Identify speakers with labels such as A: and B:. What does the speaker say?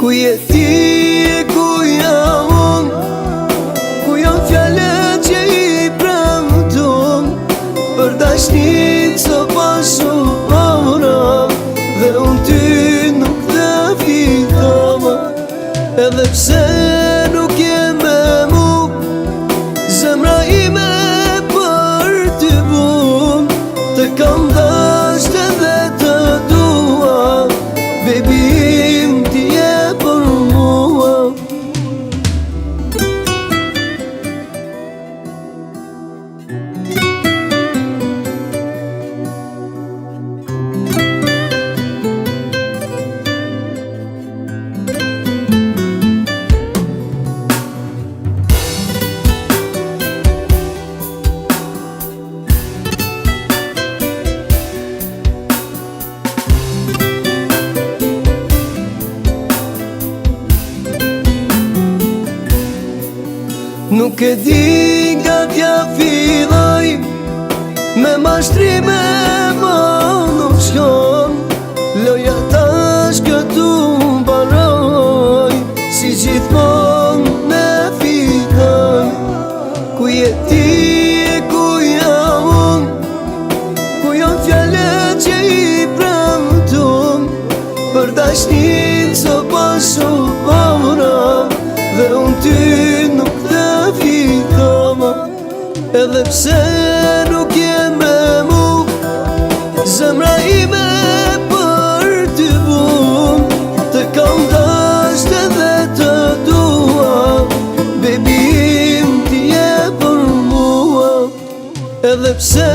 A: Ku je ti e ku jam unë, ku janë fjallet që i premton, për dashnin së pashura, dhe unë ty nuk të fitova. Edhe pse nuk je me mu, zemra ime për ty bun, të kam dasht edhe të dua, baby im ti je për mua. Nuk e di nga t'ja filloj, me mashtrime më nuk shkon, loja tash këtu mbaroj, si gjithmon me fitoj. Ku je ti e ku jam unë, ku janë fjallet që i premton, për dashnin së pashura, dhe unë ty nuk të fitova. Edhe pse nuk je me mu, zemra ime për ty bun, të kam dasht edhe të dua, baby im ti je për mua. Edhe pse